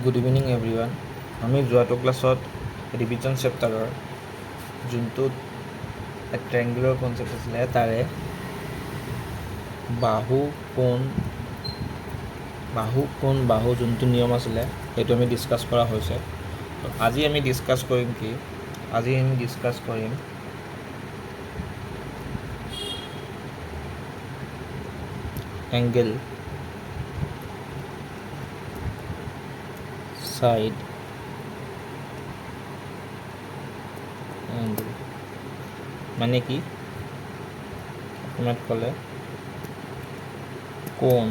Good evening everyone. আমি যোৱাটো ক্লাছত ৰিভিজন চেপ্টাৰৰ যোনটো ট্ৰায়েংগুলাৰ কনচেপ্ট আছিলে তাৰে বাহু কোণ যোনটো নিয়ম আছিলে সেইটো আমি ডিছকাছ কৰা হৈছে। আজি আমি ডিছকাছ কৰিম কি? আজি আমি ডিছকাছ কৰিম এংগেল, সাইড এংগেল মানে কি? অসমীয়াত ক'লে কোণ,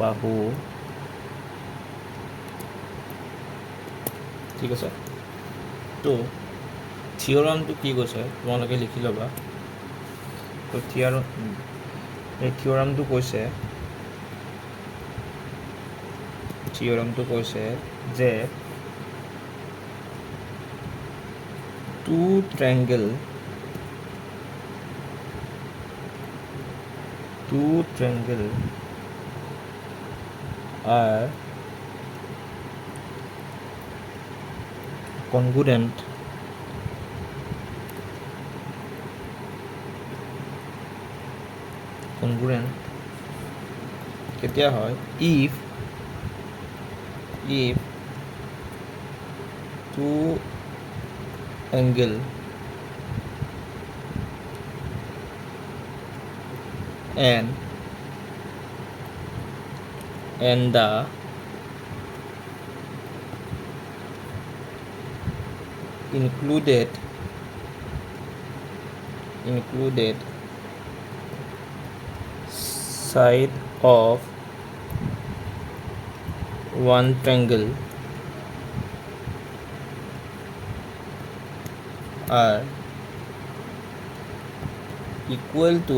বাহু, ঠিক আছে। তো থিয়ৰামটো কি কৈছে তোমালোকে লিখি ল'বা। তো এই থিয়ৰামটো কৈছে যে two triangle are congruent কেতিয়া হয়? if two angle and the included side of one triangle are equal to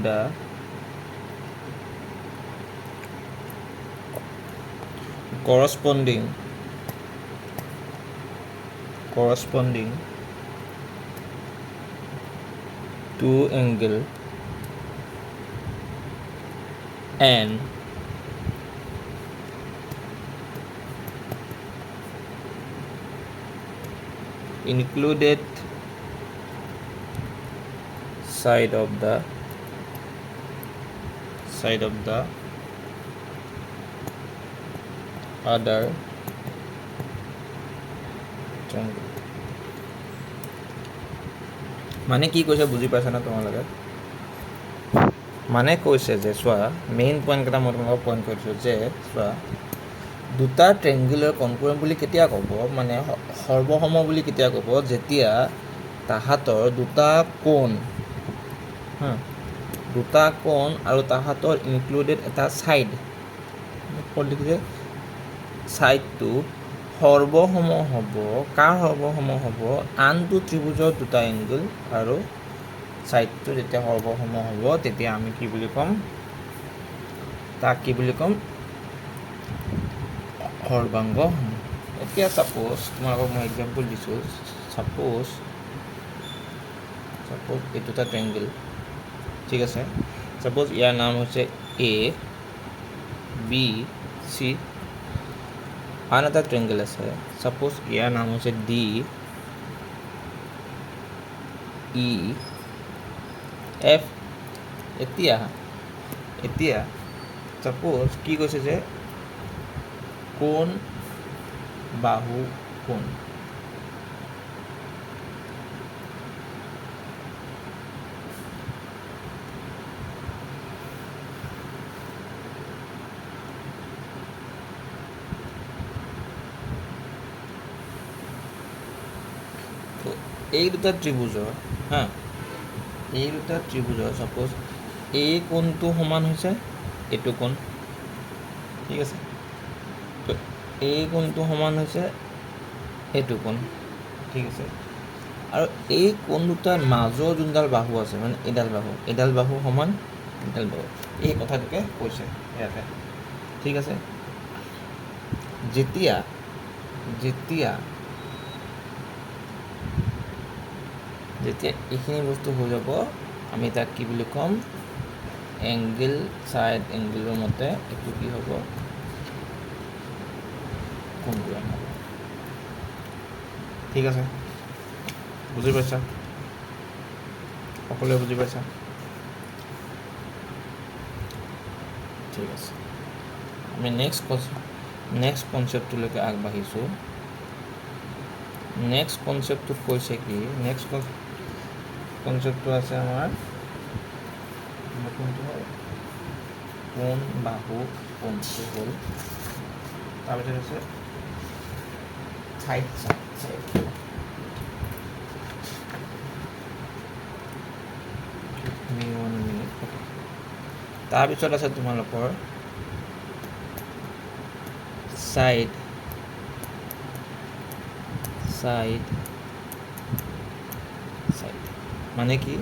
the corresponding two angle and included side of the other triangle। মানে কি কৈছে বুজি পাইছা না তোমালোকে? মানে কৈছে যে চোৱা, মেইন পইণ্টকেইটা মই তোমালোকক পইণ্ট কৰিছোঁ যে চোৱা, দুটা ট্ৰেংগুলাৰ কনগ্ৰুৱেণ্ট বুলি কেতিয়া ক'ব, মানে সৰ্বসম বুলি কেতিয়া ক'ব? যেতিয়া তাহাঁতৰ দুটা কোণ আৰু তাহাঁতৰ ইনক্লুডেড এটা ছাইড লিখিছে, ছাইডটো সৰ্বসম হ'ব। কাৰ সৰ্বসম হ'ব? আনটো ত্ৰিভুজৰ দুটা এংগল আৰু ছাইডটো যেতিয়া সৰ্বসম হ'ব তেতিয়া আমি কি বুলি ক'ম? তাক কি বুলি ক'ম? সৰ্বাংগ। এতিয়া ছাপ'জ তোমালোকক মই এক্সাম্পল দিছোঁ। ছাপ'জ এইটো এটা ট্ৰেংগল, ঠিক আছে। ছাপ'জ ইয়াৰ নাম হৈছে এ বি চি। আন এটা ট্ৰেংগল আছে, ছাপ'জ ইয়াৰ নাম হৈছে ডি ই এফ। এতিয়া ছাপ'জ কি কৈছে যে কোণ বাহু কোণ, এই দুটা ত্ৰিভুজৰ ছাপ'জ এই কোণটো সমান হৈছে এইটো কোণ, ঠিক আছে। তো এই কোণটো সমান হৈছে এইটো কোণ, ঠিক আছে। আৰু এই কোণ দুটাৰ মাজৰ যোনডাল বাহু আছে, মানে এইডাল বাহু সমান এইডাল বাহু, এই কথাটোকে কৈছে ইয়াতে, ঠিক আছে। যেতিয়া এইখিনি বস্তু হৈ যাব আমি তাক কি বুলি ক'ম? এংগেল সাইড এংগেলৰ মতে এইটো কি হ'ব কংগ্ৰুৱেণ্ট হ'ব ঠিক আছে বুজি পাইছা সকলোৱে বুজি পাইছা ঠিক আছে আমি নেক্সট কনচেপ্টটোলৈকে আগবাঢ়িছোঁ নেক্সট কনচেপ্টটোত কৈছে কি নেক্সট কনচেপ্টটো আছে আমাৰ কোনটো হয় কোন বাহু কোনটো হ'ল তাৰপিছত আছে ছাইড তাৰপিছত আছে তোমালোকৰ সাইড মানে কি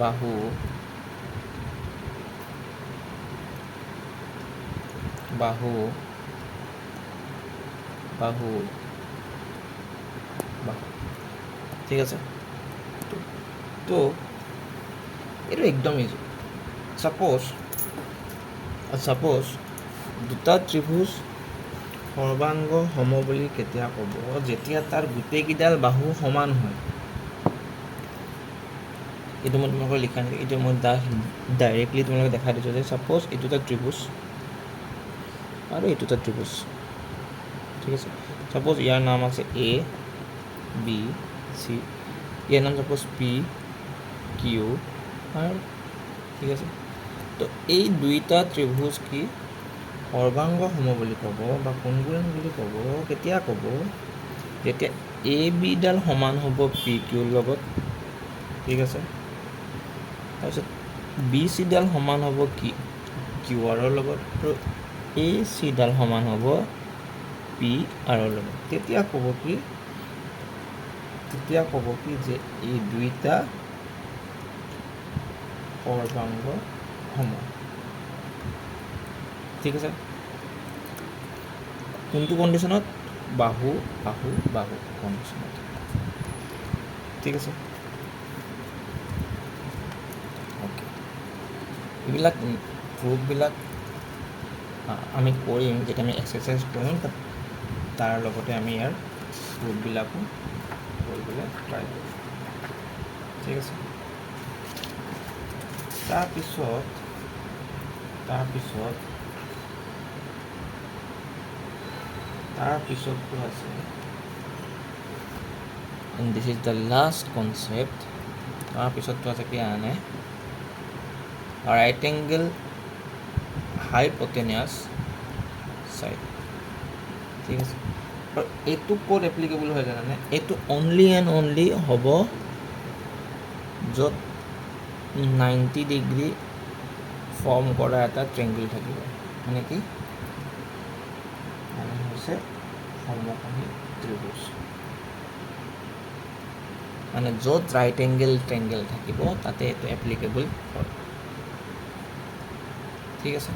বাহু ঠিক আছে তো এইটো একদম ইজি সাপোজ দুটা ত্ৰিভুজ সৰ্বাংগ সম বুলি কেতিয়া ক'ব যেতিয়া তাৰ গোটেইকেইডাল বাহু সমান হয় এইটো মই তোমালোকৰ লিখা নাই এইটো মই ডাইৰেক্টলি তোমালোকে দেখাই দিছোঁ যে সাপোজ এইটো এটা ত্ৰিভুজ আৰু এইটো এটা ত্ৰিভুজ ঠিক আছে সাপোজ ইয়াৰ নাম আছে এ বি চি ইয়াৰ নাম সাপোজ পি কিউ আৰ ঠিক আছে তো এই দুইটা ত্ৰিভুজ কি সৰ্বাংগ সম বুলি ক'ব বা কংগ্ৰুৱেণ্ট বুলি ক'ব কেতিয়া ক'ব যেতিয়া এ বিডাল সমান হ'ব পি কিউৰ লগত ঠিক আছে তাৰপিছত বি চিডাল সমান হ'ব কিউ আৰৰ লগত আৰু এ চিডাল সমান হ'ব পি আৰৰ লগত তেতিয়া ক'ব কি যে এই দুইটা সৰ্বাংগ সম ঠিক আছে কোনটো কণ্ডিশ্যনত বাহু কণ্ডিশ্যনত ঠিক আছে অ'কে এইবিলাক প্ৰুফবিলাক আমি কৰিম যেতিয়া আমি এক্সাৰচাইজ কৰিম তাৰ লগতে আমি ইয়াৰ প্ৰুফবিলাকো কৰিবলৈ ট্ৰাই কৰিম ঠিক আছে তাৰপিছতটো আছে and this is the last concept তাৰপিছতটো আছে কি আনে right angle hypotenuse side ঠিক আছে আৰু এইটো ক'ত এপ্লিকেবল হয় জানানে এইটো অনলি এণ্ড অনলি হ'ব য'ত 90 ডিগ্ৰী ফৰ্ম কৰা এটা ট্ৰেংগল থাকিব মানে কি মানে হৈছে সমকোণী ত্ৰিভুজ মানে য'ত ৰাইট এংগেল ট্ৰেংগল থাকিব তাতে এইটো এপ্লিকেবল হয় ঠিক আছে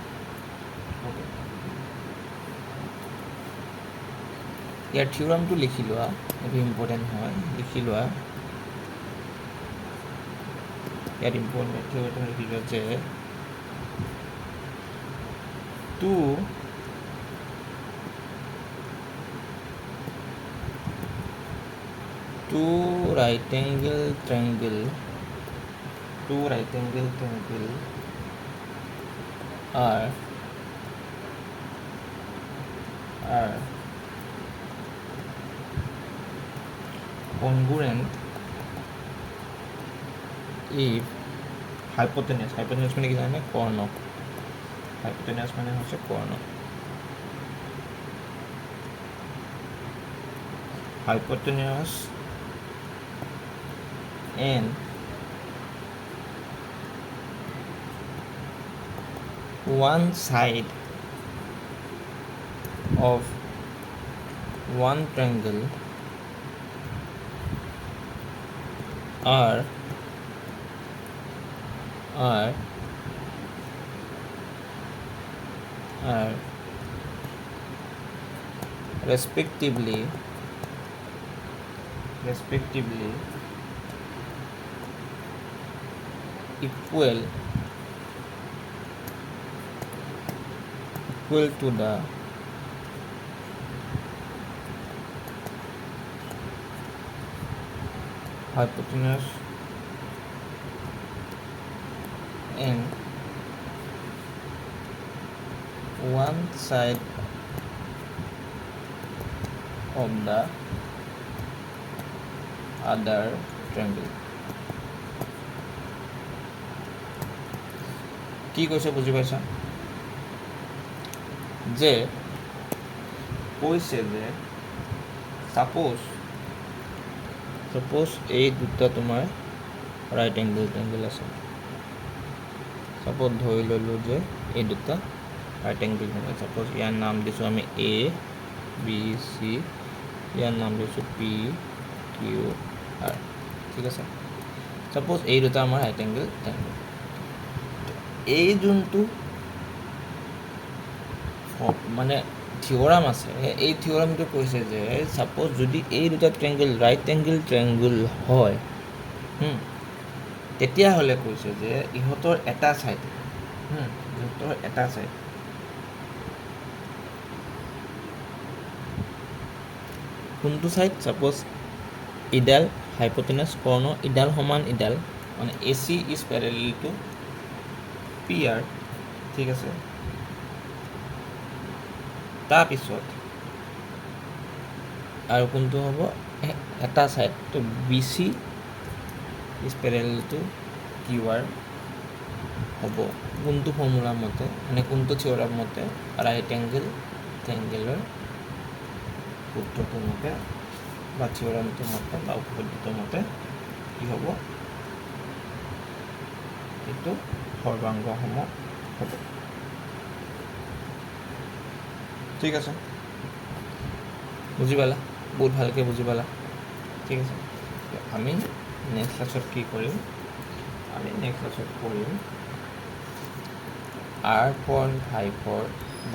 ইয়াৰ থিওৰামটো লিখি লোৱা এইটো ইম্পৰ্টেণ্ট হয় লিখি লোৱা ইয়াত ইম্পৰ্টেণ্ট থিওৰামটো লিখি লোৱা যে two right angle triangle are congruent if hypotenuse মানে কি জানে কৰ্ণ hypotenuse মানে হৈছে কৰ্ণ hypotenuse and one side of one triangle are respectively equal to the hypotenuse in one side of the other triangle. কি কৈছে বুজি পাইছা যে কৈছে যে সাপোজ এই দুটা তোমাৰ ৰাইট এংগল আছে সাপোজ ধৰি ললো যে এই দুটা ৰাইট এংগল আছে সাপোজ ইয়াৰ নাম দিছো আমি এ বি সি ইয়াৰ নাম দিছো পি কিউ আৰ ঠিক আছে সাপোজ এই দুটা আমাৰ ৰাইট এংগল এই যোনটো মানে থিওৰাম আছে এই থিওৰামটো কৈছে যে সাপোজ যদি এই দুটা ট্ৰায়াঙ্গল ৰাইট এংগল ট্ৰায়াঙ্গল হয় তেতিয়াহ'লে কৈছে যে ইহঁতৰ এটা সাইড কোনটো সাইড সাপোজ ইডাল হাইপোটেনাস কৰ্ণ ইডাল সমান ইডাল মানে AC ইজ প্যাৰালাল টু PR ঠিক আছে তাৰপিছত আৰু কোনটো হ'ব এটা সাইড তো BC ইজ প্যাৰালাল টু QR হ'ব কোনটো ফৰ্মুলা মতে মানে কোনটো থিওৰাম মতে ৰাইট এংগল ট্ৰায়াঙ্গলৰ সূত্ৰটো মতে বা থিওৰামটো মতে বা উপপাদ্যটো মতে কি হ'ব এইটো সৰ্বাংগ সম হ'ব ঠিক আছে বুজি পালা বহুত ভালকৈ বুজি পালা ঠিক আছে আমি নেক্সট ক্লাছত কি কৰিম আমি নেক্সট ক্লাছত কৰিম R.5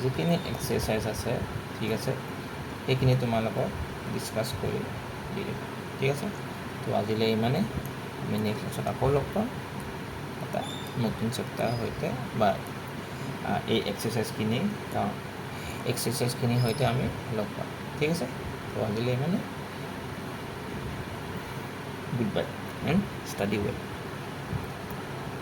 যিখিনি এক্সাৰচাইজ আছে ঠিক আছে এইখিনি তোমালোকক ডিছকাছ কৰি দিম ঠিক আছে তো আজিলৈ ইমানে আমি নেক্সট ক্লাছত আকৌ লগ পাম এটা নতুন চেপ্টাৰ সৈতে বা এই এক্সাৰচাইজখিনিৰ সৈতে আমি লগ পাম ঠিক আছে তো আজিলৈ ইমানে good bye and study well